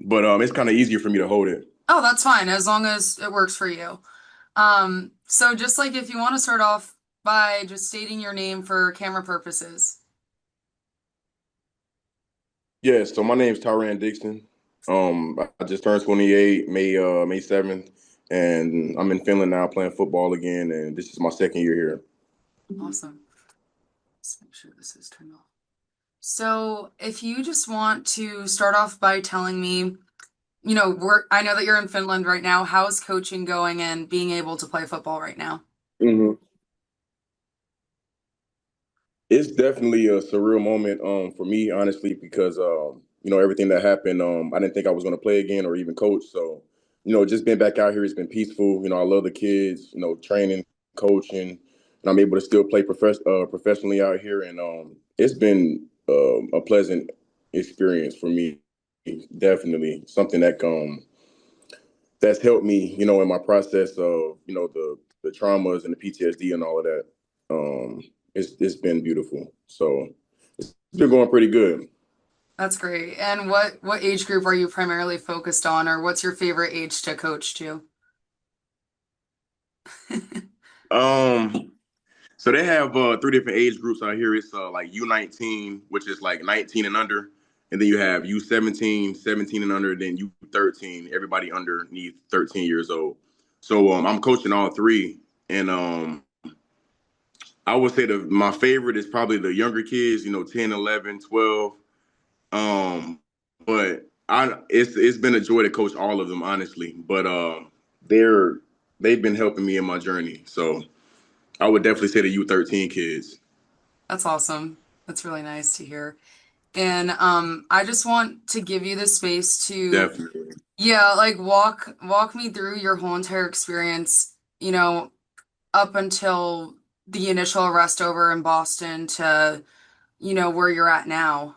but it's kind of easier for me to hold it. Oh, that's fine as long as it works for you. So just like if you want to start off by just stating your name for camera purposes. Yeah, so my name's Tyran Dixon. I just turned 28 May 7th, and I'm in Finland now playing football again, and this is my second year here. Awesome. Let's make sure this is turned off. So if you just want to start off by telling me, I know that you're in Finland right now. How's coaching going and being able to play football right now? hmm It's definitely a surreal moment for me, honestly, because everything that happened, I didn't think I was going to play again or even coach. So, just being back out here has been peaceful. I love the kids, training, coaching, and I'm able to still play professionally out here. And it's been a pleasant experience for me. Definitely something that's helped me, in my process of, the traumas and the PTSD and all of that. It's been beautiful. So it's been going pretty good. That's great. And what age group are you primarily focused on, or what's your favorite age to coach to? Um, so they have three different age groups out here. It's like U19, which is like 19 and under, and then you have U17, 17 and under, then U13, everybody underneath 13 years old. So I'm coaching all three, and I would say my favorite is probably the younger kids, 10, 11, 12. Um, but it's been a joy to coach all of them, honestly. But they're they've been helping me in my journey. So I would definitely say the U13 kids. That's awesome. That's really nice to hear. And I just want to give you the space to, Definitely. yeah, like walk me through your whole entire experience, up until the initial arrest over in Boston to, where you're at now.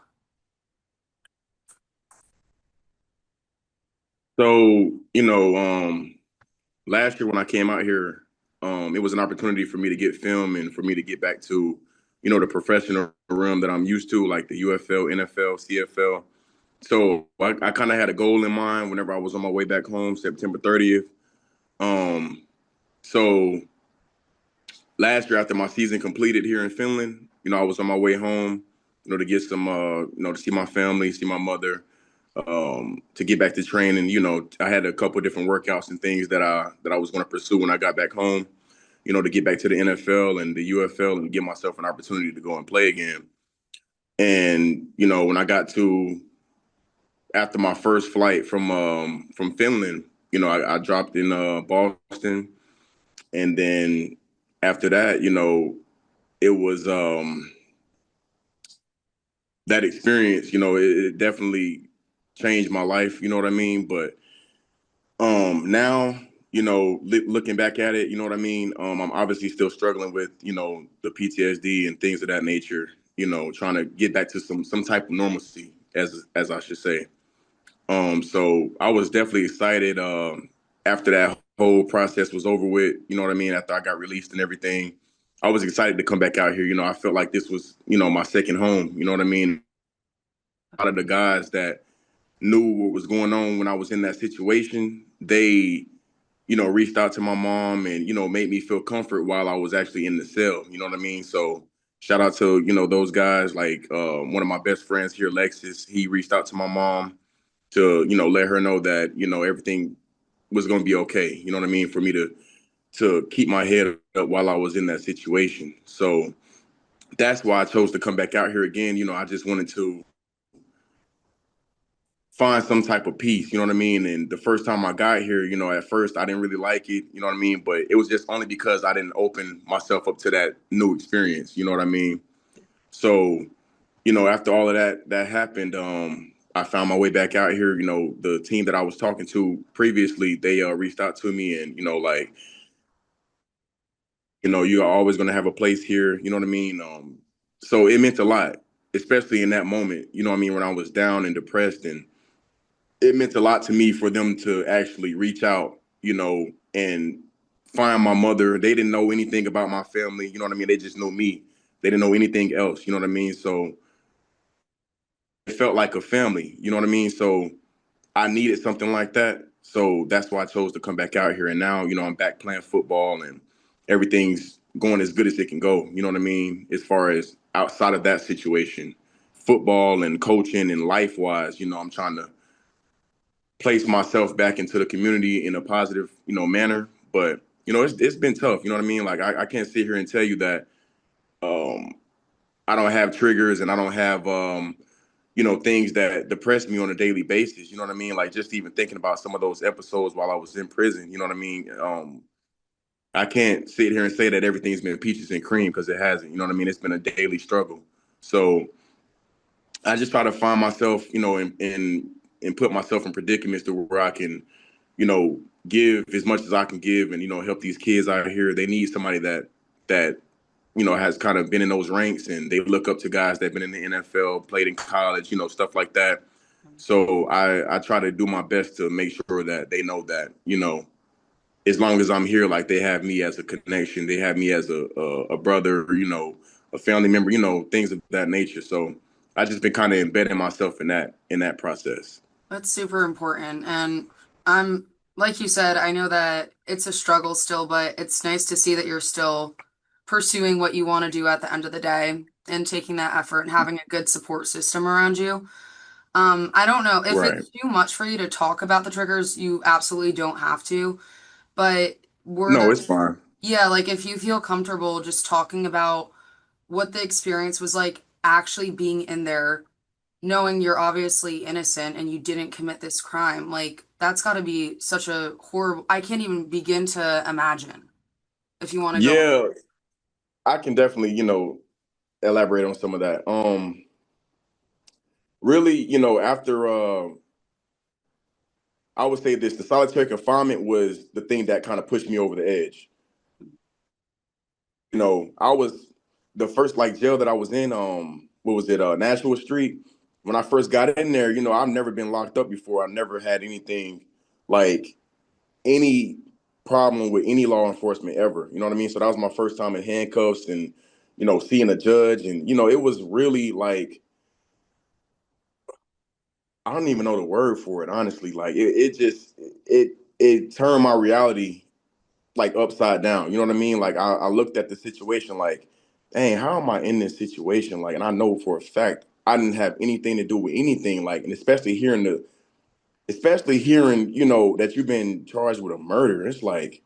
So, last year when I came out here, it was an opportunity for me to get film and for me to get back to, the professional realm that I'm used to, like the UFL, NFL, CFL. So I kind of had a goal in mind whenever I was on my way back home, September 30th. Um, so last year after my season completed here in Finland, I was on my way home, to get some, to see my family, see my mother, to get back to training. I had a couple of different workouts and things that I was going to pursue when I got back home. To get back to the NFL and the UFL and give myself an opportunity to go and play again. And when I got to after my first flight from Finland, I dropped in Boston, and then after that, it was that experience. It definitely changed my life. You know what I mean? But now, looking back at it, you know what I mean. I'm obviously still struggling with the PTSD and things of that nature. Trying to get back to some type of normalcy, as I should say. So I was definitely excited after that whole process was over with, you know what I mean, after I got released and everything. I was excited to come back out here. I felt like this was, my second home, you know what I mean? A lot of the guys that knew what was going on when I was in that situation, they, reached out to my mom and, made me feel comfort while I was actually in the cell, you know what I mean? So shout out to, those guys, like one of my best friends here, Lexus, he reached out to my mom to let her know that everything was going to be okay, you know what I mean, for me to keep my head up while I was in that situation. So that's why I chose to come back out here again. I just wanted to find some type of peace, you know what I mean? And the first time I got here, at first I didn't really like it, you know what I mean? But it was just only because I didn't open myself up to that new experience, you know what I mean? So after all of that happened, I found my way back out here. The team that I was talking to previously, they reached out to me and, like, you're always going to have a place here. You know what I mean? So it meant a lot, especially in that moment, you know what I mean? When I was down and depressed, and it meant a lot to me for them to actually reach out, and find my mother. They didn't know anything about my family. You know what I mean? They just knew me. They didn't know anything else. You know what I mean? So it felt like a family. You know what I mean? So I needed something like that. So that's why I chose to come back out here. And now, I'm back playing football and everything's going as good as it can go. You know what I mean? As far as outside of that situation, football and coaching and life wise, I'm trying to place myself back into the community in a positive, manner. But, it's been tough. You know what I mean? Like I can't sit here and tell you that um, I don't have triggers and I don't have things that depress me on a daily basis. You know what I mean? Like just even thinking about some of those episodes while I was in prison, you know what I mean? I can't sit here and say that everything's been peaches and cream because it hasn't. You know what I mean? It's been a daily struggle. So I just try to find myself, and put myself in predicaments to where I can, give as much as I can give and, help these kids out here. They need somebody that has kind of been in those ranks and they look up to guys that have been in the NFL, played in college, stuff like that. So I try to do my best to make sure that they know that, as long as I'm here, like they have me as a connection, they have me as a brother, a family member, things of that nature. So I just been kind of embedding myself in that process. That's super important. And I'm, like you said, I know that it's a struggle still, but it's nice to see that you're still pursuing what you want to do at the end of the day and taking that effort and having a good support system around you. I don't know if Right. it's too much for you to talk about the triggers, you absolutely don't have to, but were No, there, it's fine. yeah, like if you feel comfortable just talking about what the experience was like actually being in there knowing you're obviously innocent and you didn't commit this crime, like that's got to be such a horrible, I can't even begin to imagine if you want to go. Yeah, I can definitely, elaborate on some of that. Really, after I would say this, the solitary confinement was the thing that kind of pushed me over the edge. I was the first like jail that I was in, what was it, Nashua Street. When I first got in there, I've never been locked up before. I never had anything like any problem with any law enforcement ever. You know what I mean? So that was my first time in handcuffs and, seeing a judge. And, it was really like, I don't even know the word for it, honestly. Like it just, it turned my reality like upside down. You know what I mean? Like I looked at the situation like, dang, how am I in this situation? Like, and I know for a fact I didn't have anything to do with anything. Like, and especially hearing, that you've been charged with a murder. It's like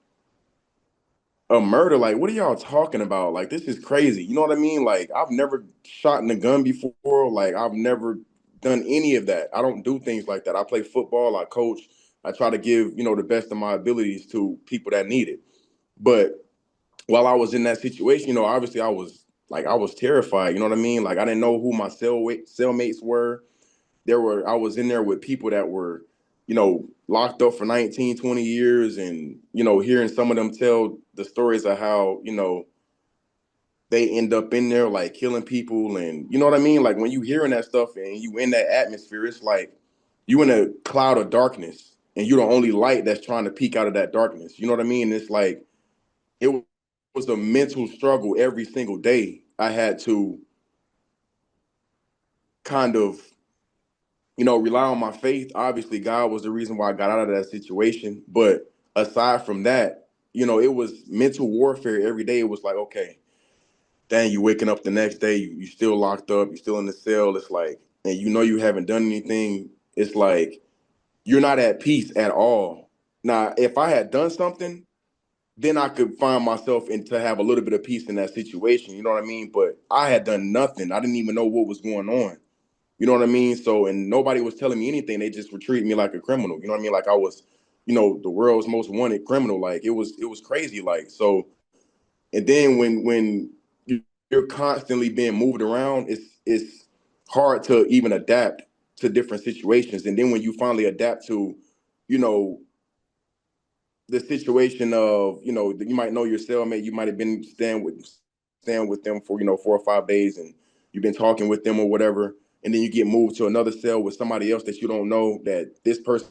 a murder. Like, what are y'all talking about? Like, this is crazy. You know what I mean? Like, I've never shot in a gun before. Like, I've never done any of that. I don't do things like that. I play football. I coach. I try to give, the best of my abilities to people that need it. But while I was in that situation, obviously I was terrified. You know what I mean? Like I didn't know who my cellmates were. I was in there with people that were, locked up for 19, 20 years, and hearing some of them tell the stories of how they end up in there like killing people, and you know what I mean? Like when you hearing that stuff and you in that atmosphere, it's like you in a cloud of darkness, and you're the only light that's trying to peek out of that darkness. You know what I mean? It's like it was a mental struggle every single day. I had to kind of, rely on my faith. Obviously, God was the reason why I got out of that situation. But aside from that, it was mental warfare every day. It was like, okay, dang, you waking up the next day, you still locked up, you still in the cell. It's like, and you haven't done anything. It's like you're not at peace at all. Now, if I had done something, then I could find myself and to have a little bit of peace in that situation. You know what I mean? But I had done nothing. I didn't even know what was going on. You know what I mean? So, and nobody was telling me anything. They just were treating me like a criminal. You know what I mean? Like I was, the world's most wanted criminal. Like it was crazy. Like so, and then when you're constantly being moved around, it's hard to even adapt to different situations. And then when you finally adapt to, you know, the situation of you might know your cellmate, you might have been staying with them for 4 or 5 days, and you've been talking with them or whatever, and then you get moved to another cell with somebody else that you don't know, that this person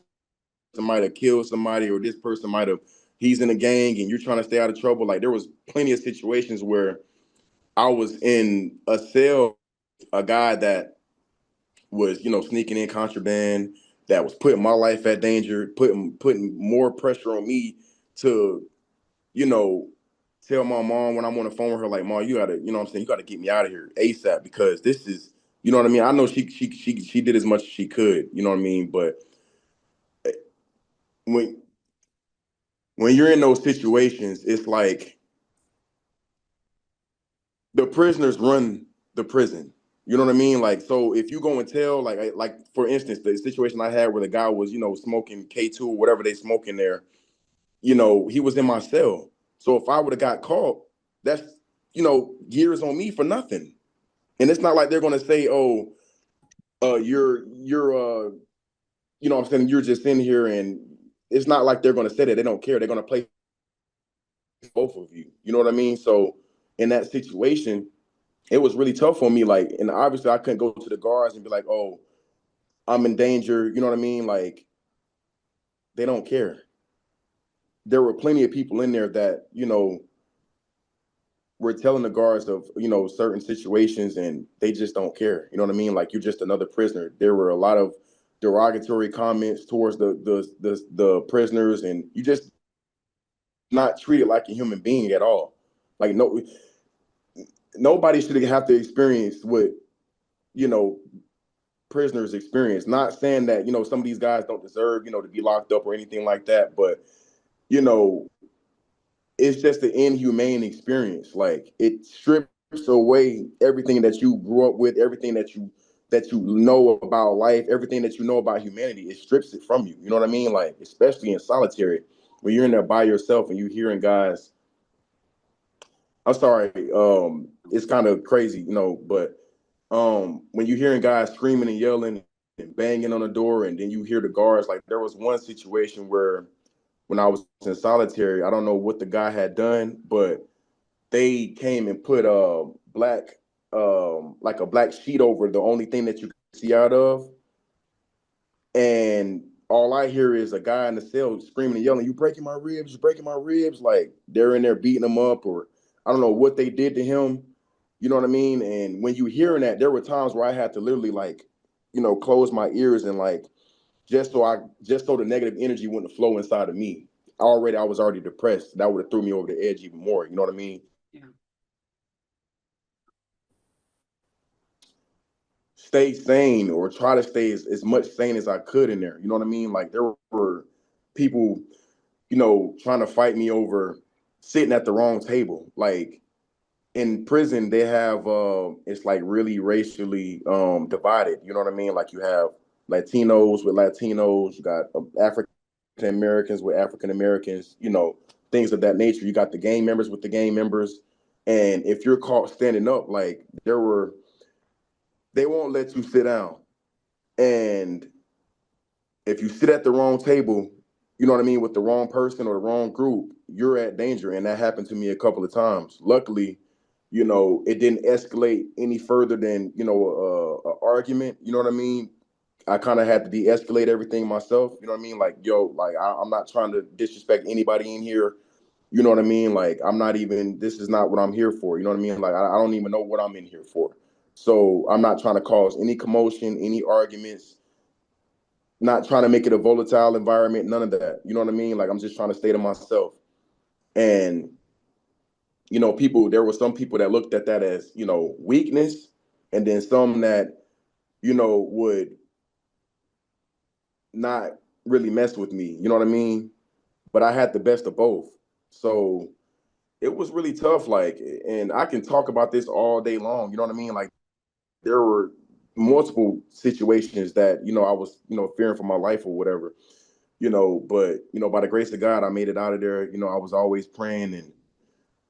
might have killed somebody, or this person might have he's in a gang, and you're trying to stay out of trouble. Like there was plenty of situations where I was in a cell, a guy that was sneaking in contraband, that was putting my life at danger, putting more pressure on me to, you know, tell my mom when I'm on the phone with her, like, Mom, you gotta, you know what I'm saying, you gotta get me out of here ASAP because this is, you know what I mean? I know she did as much as she could, you know what I mean? But when when you're in those situations, it's like the prisoners run the prison. You know what I mean? Like, so if you go and tell, like for instance, the situation I had where the guy was, smoking K2 or whatever they smoke in there, he was in my cell. So if I would have got caught, that's, years on me for nothing. And it's not like they're going to say, oh, you're, what I'm saying, you're just in here, and it's not like they're going to say that. They don't care. They're going to play both of you. You know what I mean? So in that situation, it was really tough on me. Like, and obviously I couldn't go to the guards and be like, oh, I'm in danger. You know what I mean? Like, they don't care. There were plenty of people in there that, were telling the guards of, certain situations, and they just don't care. You know what I mean? Like, you're just another prisoner. There were a lot of derogatory comments towards the prisoners, and you just not treated like a human being at all. Like, nobody should have to experience what, you know, prisoners experience. Not saying that, some of these guys don't deserve, to be locked up or anything like that, but, you know, it's just an inhumane experience. Like, it strips away everything that you grew up with, everything that you know about life, everything that you know about humanity. It strips it from you. You know what I mean? Like, especially in solitary, when you're in there by yourself and you hearing guys. I'm sorry, it's kind of crazy, but when you're hearing guys screaming and yelling and banging on the door, and then you hear the guards, like there was one situation where when I was in solitary, I don't know what the guy had done, but they came and put a black, like a black sheet over the only thing that you could see out of, and all I hear is a guy in the cell screaming and yelling, "You breaking my ribs! You breaking my ribs!" Like they're in there beating him up, or I don't know what they did to him. You know what I mean? And when you hearing that, there were times where I had to literally like, close my ears and like just so the negative energy wouldn't flow inside of me. I was already depressed. That would have threw me over the edge even more. You know what I mean? Yeah. Stay sane, or try to stay as much sane as I could in there. You know what I mean? Like there were people, trying to fight me over sitting at the wrong table. Like in prison, they have it's like really racially divided. You know what I mean? Like you have Latinos with Latinos, you got African Americans with African Americans, things of that nature. You got the gang members with the gang members. And if you're caught standing up, like they won't let you sit down. And if you sit at the wrong table, you know what I mean, with the wrong person or the wrong group, you're at danger. And that happened to me a couple of times. Luckily, it didn't escalate any further than, a argument. You know what I mean? I kind of had to de-escalate everything myself. You know what I mean? Like, yo, like I'm not trying to disrespect anybody in here. You know what I mean? Like, this is not what I'm here for. You know what I mean? Like, I don't even know what I'm in here for. So I'm not trying to cause any commotion, any arguments, not trying to make it a volatile environment, none of that. You know what I mean? Like, I'm just trying to stay to myself. And, there were some people that looked at that as, weakness. And then some that, would not really mess with me. You know what I mean? But I had the best of both. So it was really tough. Like, and I can talk about this all day long. You know what I mean? Like, there were multiple situations that, I was, fearing for my life or whatever, but, by the grace of God, I made it out of there. I was always praying, and,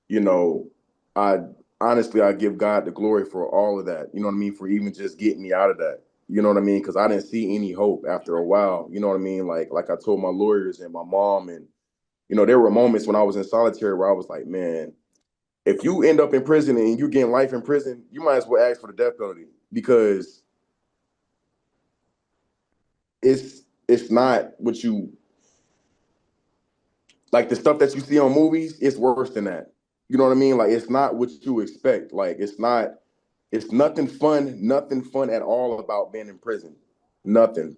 you know, I honestly, I give God the glory for all of that. You know what I mean? For even just getting me out of that. You know what I mean? Because I didn't see any hope after a while. You know what I mean? Like I told my lawyers and my mom, and there were moments when I was in solitary where I was like, man, if you end up in prison and you getting life in prison, you might as well ask for the death penalty, because it's not what you like. The stuff that you see on movies, it's worse than that. You know what I mean? Like, it's not what you expect. Like, it's nothing fun at all about being in prison. Nothing.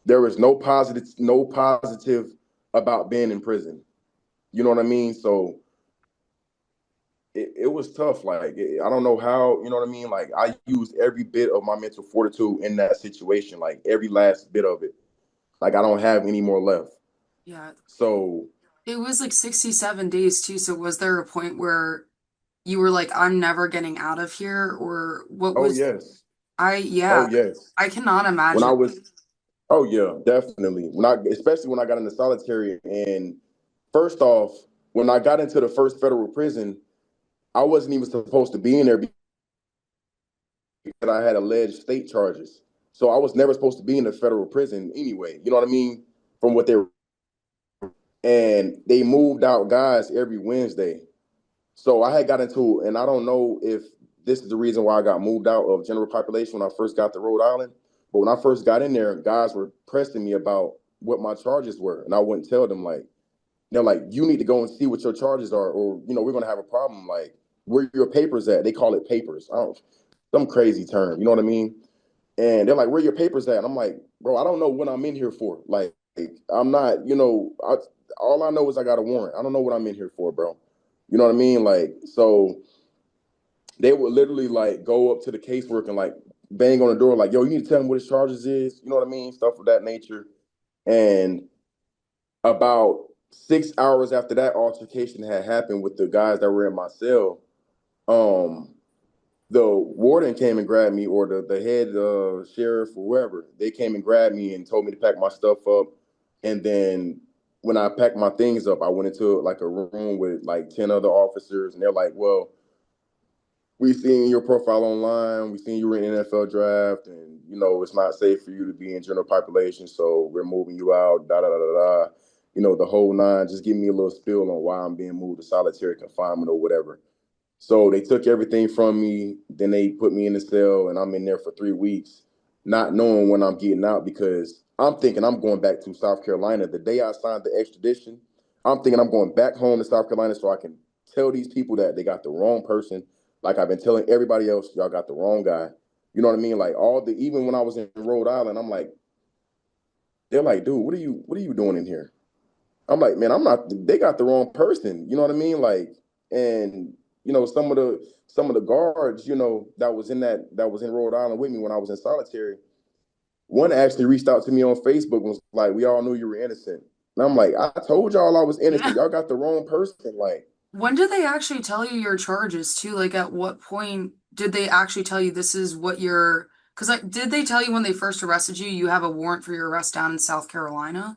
There was no positive about being in prison. You know what I mean? So it was tough. Like I don't know how, you know what I mean? Like I used every bit of my mental fortitude in that situation, like every last bit of it. Like I don't have any more left. Yeah. So, It was like 67 days too, so was there a point where you were like, I'm never getting out of here, or what oh was yes, yeah, oh yes. I cannot When I imagine. was, oh yeah, definitely. Especially when I got into solitary, and first off, when I got into the first federal prison, I wasn't even supposed to be in there because I had alleged state charges. So I was never supposed to be in the federal prison anyway. You know what I mean? From what they were, and they moved out guys every Wednesday. So I had got into, and I don't know if this is the reason why I got moved out of general population when I first got to Rhode Island. But when I first got in there, guys were pressing me about what my charges were, and I wouldn't tell them. Like they're like, "You need to go and see what your charges are, or we're gonna have a problem. Like, where your papers at?" They call it papers. I don't, some crazy term. You know what I mean? And they're like, "Where your papers at?" And I'm like, "Bro, I don't know what I'm in here for. Like, I'm not. All I know is I got a warrant. I don't know what I'm in here for, bro. You know what I mean? Like, so they would literally like go up to the casework and like bang on the door, like, "Yo, you need to tell him what his charges is." You know what I mean? Stuff of that nature. And about 6 hours after that altercation had happened with the guys that were in my cell, um, the warden came and grabbed me, or the head sheriff or whoever. They came and grabbed me and told me to pack my stuff up. And then when I packed my things up, I went into like a room with like 10 other officers, and they're like, "Well, we seen your profile online. We seen you were in NFL draft, and it's not safe for you to be in general population, so we're moving you out." Da da da da da. The whole nine. Just give me a little spiel on why I'm being moved to solitary confinement or whatever. So they took everything from me. Then they put me in the cell, and I'm in there for 3 weeks, not knowing when I'm getting out because I'm thinking I'm going back to South Carolina. The day I signed the extradition, I'm thinking I'm going back home to South Carolina so I can tell these people that they got the wrong person. Like I've been telling everybody else, y'all got the wrong guy. You know what I mean? Like even when I was in Rhode Island, I'm like, they're like, "Dude, what are you doing in here?" I'm like, "Man, I'm not. They got the wrong person." You know what I mean? Like, and some of the guards, that was in Rhode Island with me when I was in solitary. One actually reached out to me on Facebook and was like, "We all knew you were innocent." And I'm like, "I told y'all I was innocent. Yeah. Y'all got the wrong person." Like, When did they actually tell you your charges too? Like at what point did they actually tell you this is what you're, because like did they tell you when they first arrested you you have a warrant for your arrest down in South Carolina?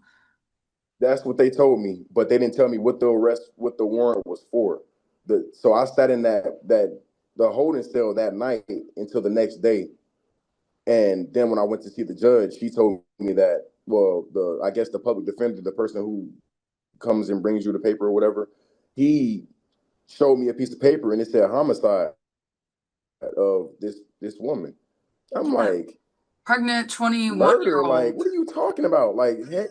that's what they told me, but they didn't tell me what the warrant was for. So I sat in the holding cell that night until the next day. And then when I went to see the judge, he told me that, well, I guess the public defender, the person who comes and brings you the paper or whatever, he showed me a piece of paper and it said homicide of this woman. I'm Yeah. like, Pregnant 21 year murder? Like, old. what are you talking about? Like, heck,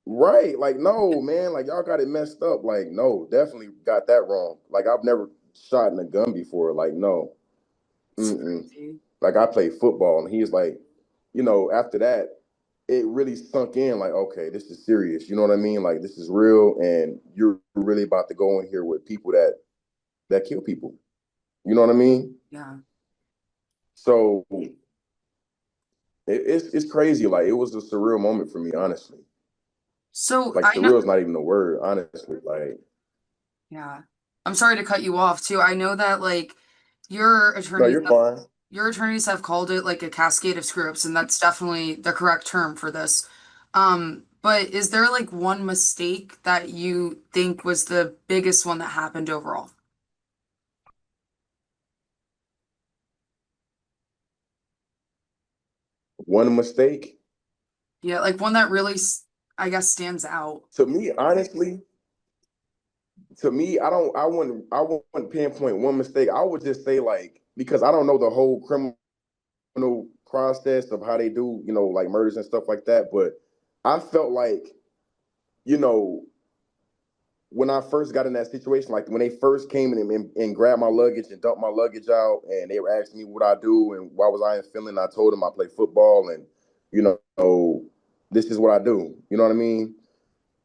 right? Like, no, man. Like, y'all got it messed up. Like, no, definitely got that wrong. Like, I've never shot in a gun before. Like, no. It's Mm-mm. crazy. Like, I played football, and he's like, after that, it really sunk in. Like, okay, this is serious. You know what I mean? Like, this is real, and you're really about to go in here with people that kill people. You know what I mean? Yeah. So it's crazy. Like, it was a surreal moment for me, honestly. So Like, I know, surreal is not even a word, honestly. Like, yeah. I'm sorry to cut you off too. I know that like your no, attorneys you're fine. your attorneys have called it like a cascade of screw-ups, and that's definitely the correct term for this. But is there like one mistake that you think was the biggest one that happened overall? One mistake Yeah, like one that really, I guess, stands out. to me, honestly, I wouldn't pinpoint one mistake. I would just say like because I don't know the whole criminal process of how they do, like murders and stuff like that. But I felt like, you know, when I first got in that situation, like when they first came in and grabbed my luggage and dumped my luggage out, and they were asking me what I do and why was I in Finland, I told them I play football and, this is what I do. You know what I mean?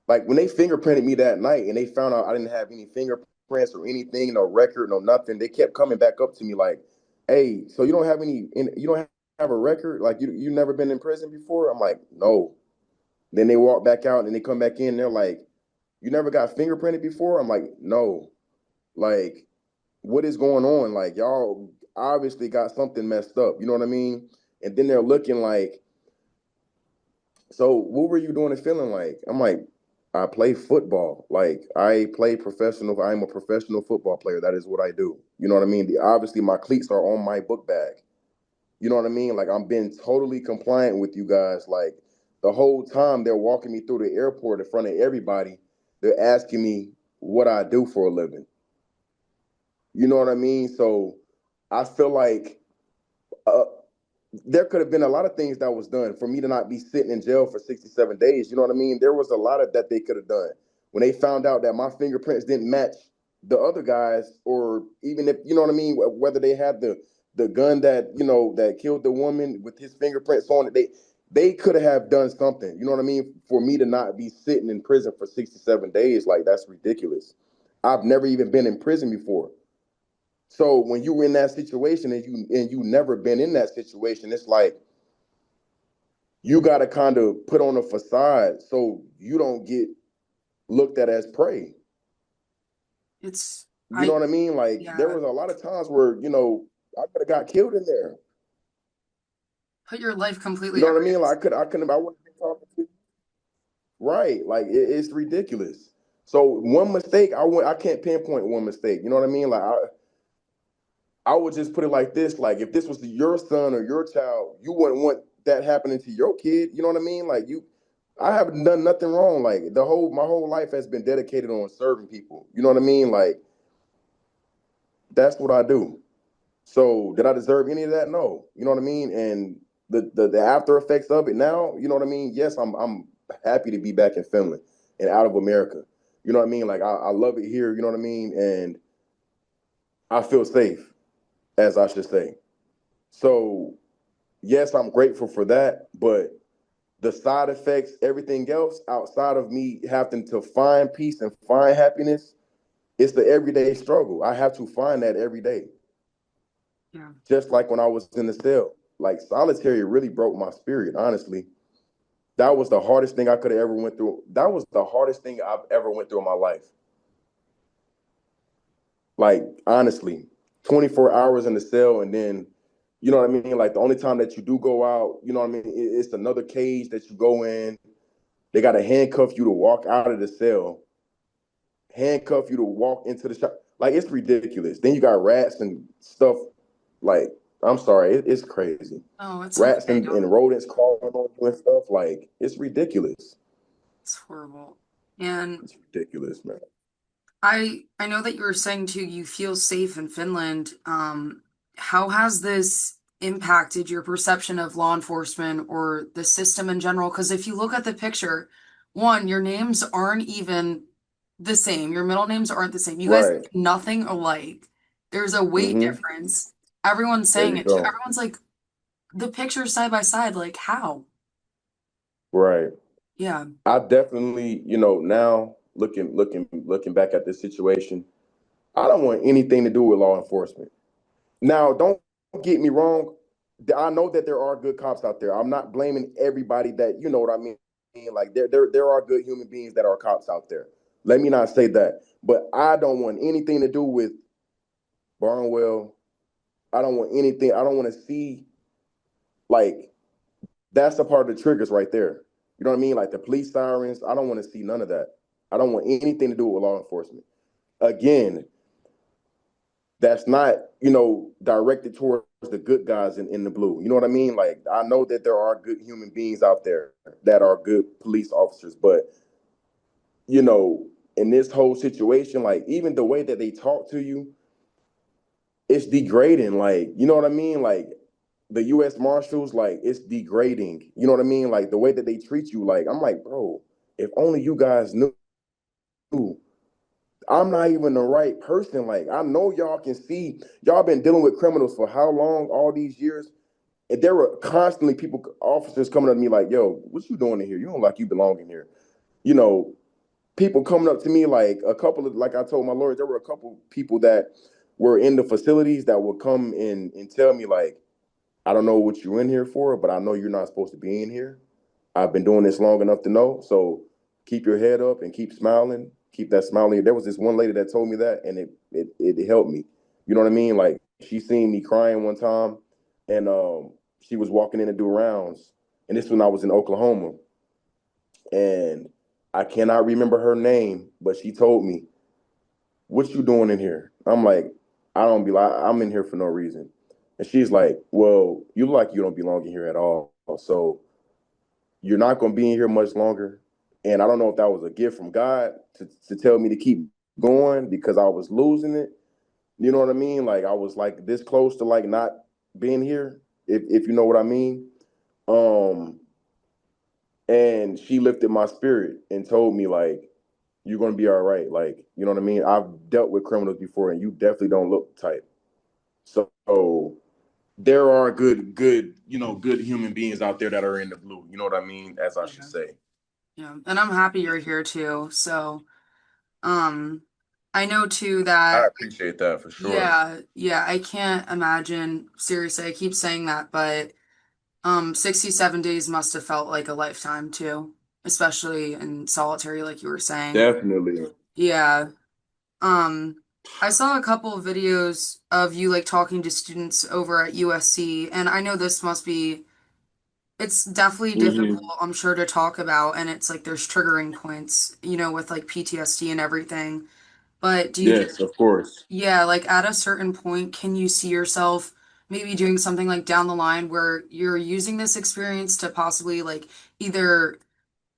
Like when they fingerprinted me that night and they found out I didn't have any fingerprints or anything, no record, no nothing, they kept coming back up to me like, "Hey, so you don't have any, you don't have a record? Like you never been in prison before?" I'm like, "No." Then they walk back out and they come back in. And they're like, "You never got fingerprinted before?" I'm like, "No." Like, what is going on? Like, y'all obviously got something messed up. You know what I mean? And then they're looking like, "So what were you doing and feeling like?" I'm like, "I play football. Like I play professional. I'm a professional football player. That is what I do." You know what I mean? Obviously my cleats are on my book bag. You know what I mean? Like I'm being totally compliant with you guys. Like the whole time they're walking me through the airport in front of everybody, they're asking me what I do for a living. You know what I mean? So I feel like uh, there could have been a lot of things that was done for me to not be sitting in jail for 67 days. You know what I mean? There was a lot of that they could have done. When they found out that my fingerprints didn't match the other guys, or even if, you know what I mean, whether they had the gun that, you know, that killed the woman with his fingerprints on it, they could have done something, you know what I mean, for me to not be sitting in prison for 67 days. Like, that's ridiculous. I've never even been in prison before. So when you were in that situation and you never been in that situation, it's like you got to kind of put on a facade so you don't get looked at as prey. It's You know I what I mean? Like there yeah, was a lot of times where, you know, I could have got killed in there. put your life You completely know at what I mean? risk. Like I wouldn't be talking to you. Right. Like it's ridiculous. So one mistake, I can't pinpoint one mistake. You know what I mean? Like I would just put it like this: like if this was your son or your child, you wouldn't want that happening to your kid. You know what I mean? Like I haven't done nothing wrong. Like my whole life has been dedicated on serving people. You know what I mean? Like that's what I do. So did I deserve any of that? No. You know what I mean? And the after effects of it now, you know what I mean? Yes, I'm happy to be back in Finland and out of America. You know what I mean? Like I love it here. You know what I mean? And I feel safe, as I should say. So yes, I'm grateful for that, but the side effects, everything else outside of me having to find peace and find happiness, it's the everyday struggle. I have to find that every day. Yeah. Just like when I was in the cell. Like solitary really broke my spirit, honestly. That was the hardest thing I could have ever went through. That was the hardest thing I've ever went through in my life. Like honestly, 24 hours in the cell and then you know what I mean? Like the only time that you do go out, you know what I mean? It's another cage that you go in. They got to handcuff you to walk out of the cell, handcuff you to walk into the shop. Like it's ridiculous. Then you got rats and stuff. Like I'm sorry, it's crazy. Oh, it's Rats okay. and Don't. rodents crawling on you and stuff. Like it's ridiculous. It's horrible. And It's ridiculous, man. I know that you were saying too, you feel safe in Finland. How has this impacted your perception of law enforcement or the system in general? Because if you look at the picture, one, your names aren't even the same. Your middle names aren't the same. You guys Right. look nothing alike. There's a weight Mm-hmm. difference. Everyone's There saying you it too. go. Everyone's like, the pictures side by side, like how? Right. Yeah. I definitely, now looking back at this situation, I don't want anything to do with law enforcement. Now, don't get me wrong. I know that there are good cops out there. I'm not blaming everybody that, you know what I mean? Like there are good human beings that are cops out there. Let me not say that. But I don't want anything to do with Barnwell. I don't want anything. I don't want to see like that's a part of the triggers right there. You know what I mean? Like the police sirens. I don't want to see none of that. I don't want anything to do with law enforcement. Again, that's not, directed towards the good guys in the blue. You know what I mean? Like I know that there are good human beings out there that are good police officers, but you know, in this whole situation, like even the way that they talk to you, it's degrading. Like, you know what I mean? Like the US Marshals, like it's degrading. You know what I mean? Like the way that they treat you, like I'm like, bro, if only you guys knew I'm not even the right person. Like I know y'all can see y'all been dealing with criminals for how long? All these years. And there were constantly people, officers coming up to me like, yo, what you doing in here? You don't like you belong in here. You know, people coming up to me like a couple of, like I told my lawyer, there were a couple people that were in the facilities that would come in and tell me like, I don't know what you're in here for, but I know you're not supposed to be in here. I've been doing this long enough to know. So keep your head up and keep smiling. Keep that smiling. There was this one lady that told me that, and it helped me. You know what I mean? Like she seen me crying one time, and she was walking in to do rounds, and this when I was in Oklahoma, and I cannot remember her name, but she told me, "What you doing in here?" I'm like, "I don't be like I'm in here for no reason," and she's like, "Well, you look like you don't belong in here at all, so." You're not going to be in here much longer. And I don't know if that was a gift from God to tell me to keep going because I was losing it. You know what I mean? Like I was like this close to like not being here, if you know what I mean. Um, and she lifted my spirit and told me like, you're gonna be all right. Like, you know what I mean? I've dealt with criminals before and you definitely don't look tight. So there are good human beings out there that are in the blue. You know what I mean? As I should Yeah. say. Yeah. And I'm happy you're here too. So, um, I know too I that, appreciate that for sure. yeah, yeah, I can't imagine, seriously, I keep saying that, but 67 days must have felt like a lifetime too, especially in solitary, like you were saying. Definitely. Yeah. Um, I saw a couple of videos of you like talking to students over at USC, and I know this must be, it's definitely difficult, Hmm. I'm sure, to talk about, and it's like there's triggering points, with like PTSD and everything. But do you think, Yes, of course. yeah, like at a certain point, can you see yourself maybe doing something like down the line where you're using this experience to possibly like either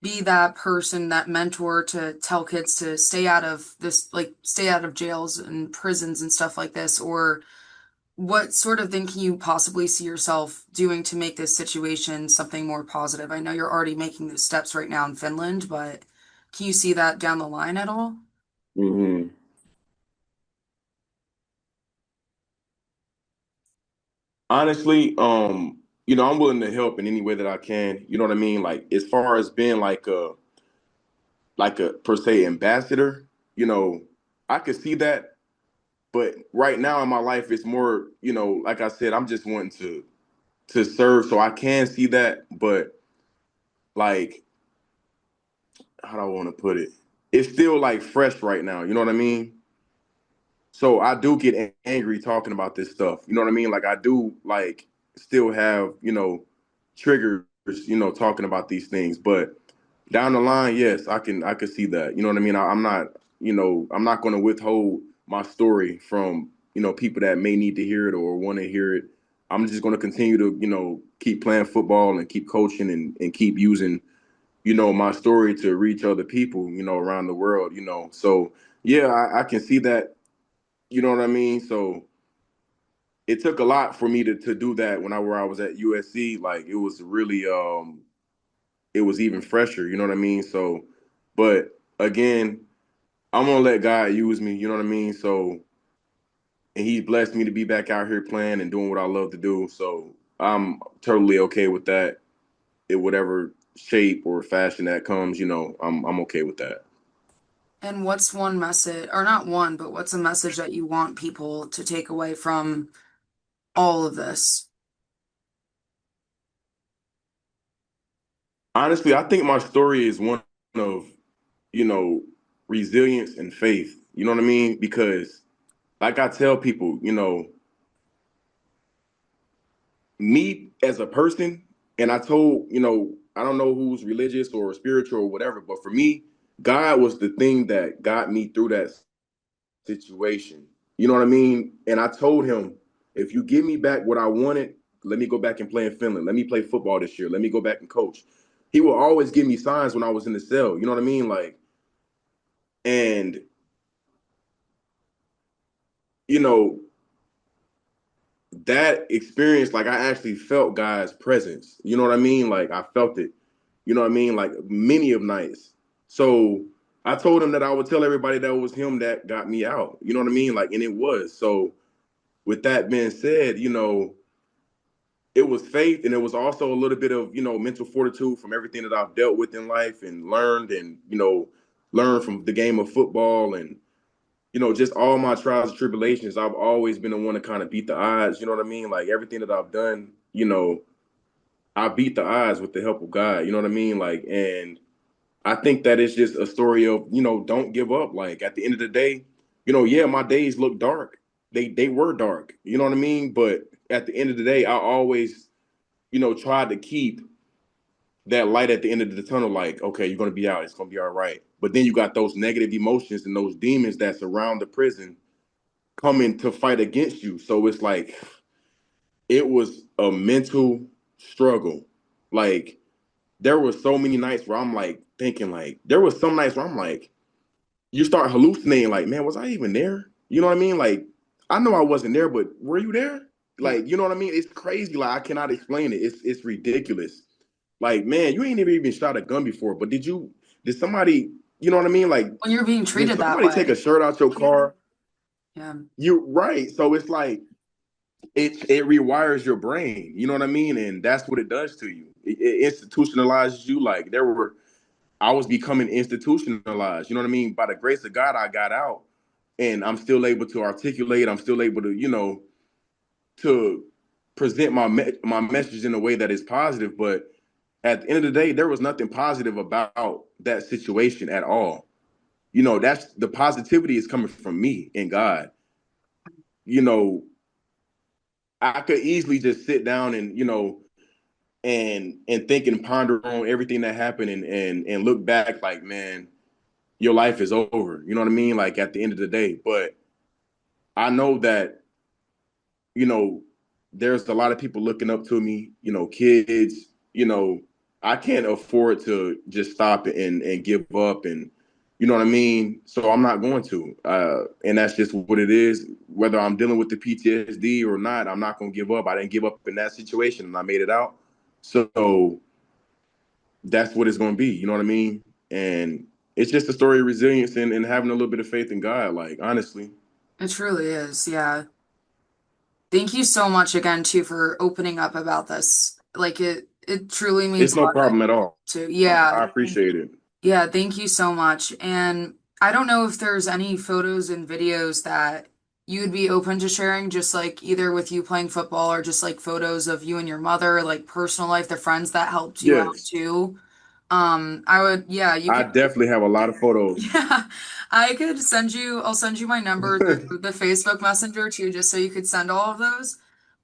be that person, that mentor to tell kids to stay out of this, like stay out of jails and prisons and stuff like this? Or what sort of thing can you possibly see yourself doing to make this situation something more positive? I know you're already making those steps right now in Finland, but can you see that down the line at all? Hmm. Honestly, I'm willing to help in any way that I can. You know what I mean? Like as far as being like a per se ambassador, you know, I could see that. But right now in my life, it's more, like I said, I'm just wanting to serve, so I can see that. But like, how do I want to put it? It's still like fresh right now. You know what I mean? So I do get angry talking about this stuff. You know what I mean? Like I do like still have, triggers, talking about these things. But down the line, yes, I could see that. You know what I mean? I'm not, I'm not gonna withhold my story from, people that may need to hear it or want to hear it. I'm just gonna continue to, keep playing football and keep coaching and keep using, my story to reach other people, around the world, So yeah, I can see that. You know what I mean? So it took a lot for me to do that where I was at USC. Like it was really it was even fresher, you know what I mean? So but again, I'm gonna let God use me, you know what I mean? So and he blessed me to be back out here playing and doing what I love to do. So I'm totally okay with that in whatever shape or fashion that comes, I'm okay with that. And what's one message, or not one, but what's a message that you want people to take away from all of this? Honestly, I think my story is one of, you know, resilience and faith. You know what I mean? Because like I tell people, me as a person, and I told, I don't know who's religious or spiritual or whatever, but for me, God was the thing that got me through that situation. You know what I mean? And I told him, if you give me back what I wanted, let me go back and play in Finland. Let me play football this year. Let me go back and coach. He will always give me signs when I was in the cell. You know what I mean? Like, and you know, that experience, like I actually felt God's presence. You know what I mean? Like I felt it. You know what I mean? Like many of nights. So I told him that I would tell everybody that it was him that got me out. You know what I mean? Like, and it was. So with that being said, it was faith, and it was also a little bit of, mental fortitude from everything that I've dealt with in life and learned, and learned from the game of football, and just all my trials and tribulations. I've always been the one to kind of beat the odds. You know what I mean? Like everything that I've done, I beat the odds with the help of God. You know what I mean? Like, and I think that it's just a story of, don't give up. Like at the end of the day, yeah, my days look dark. They were dark. You know what I mean? But at the end of the day, I always, tried to keep that light at the end of the tunnel. Like, okay, you're gonna be out. It's gonna be all right. But then you got those negative emotions and those demons that surround the prison coming to fight against you. So it's like it was a mental struggle. Like there were so many nights where I'm like thinking, like there was some nights where I'm like, you start hallucinating, like, man, was I even there? You know what I mean? Like, I know I wasn't there, but were you there? Yeah. Like, you know what I mean? It's crazy. Like, I cannot explain it. It's ridiculous. Like, man, you ain't even shot a gun before, but did somebody, you know what I mean? Like, When you're being did treated that somebody take a way. shirt out your car? Yeah. You right. So it's like it rewires your brain. You know what I mean? And that's what it does to you. It institutionalizes you. Like I was becoming institutionalized. You know what I mean? By the grace of God, I got out, and I'm still able to articulate. I'm still able to, to present my message in a way that is positive. But at the end of the day, there was nothing positive about that situation at all. That's the positivity is coming from me and God. You know, I could easily just sit down and and think and ponder on everything that happened, and look back like, man, your life is over. You know what I mean? Like at the end of the day. But I know that, you know, there's a lot of people looking up to me, kids, I can't afford to just stop and give up, and you know what I mean? So I'm not going to. And that's just what it is. Whether I'm dealing with the PTSD or not, I'm not going to give up. I didn't give up in that situation and I made it out. So that's what it's going to be. You know what I mean? And it's just a story of resilience and having a little bit of faith in God, like, honestly. It truly is. Yeah. Thank you so much again too for opening up about this. Like it truly means It's a no lot problem at all. to yeah. I appreciate it. Yeah, thank you so much. And I don't know if there's any photos and videos that you would be open to sharing, just like either with you playing football or just like photos of you and your mother, like personal life, the friends that helped you out Yes, too. I would, yeah, you I could, definitely have a lot of photos. yeah, I'll send you my number through the Facebook Messenger too, just so you could send all of those.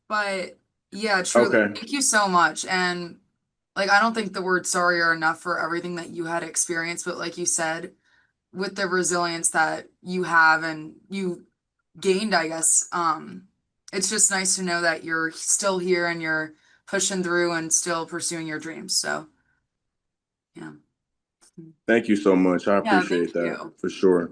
But yeah, truly, Okay. thank you so much. And like, I don't think the word sorry are enough for everything that you had experienced, but like you said, with the resilience that you have and you gained, I guess, it's just nice to know that you're still here and you're pushing through and still pursuing your dreams. So, yeah. Thank you so much. I Yeah, thank appreciate that you. for sure.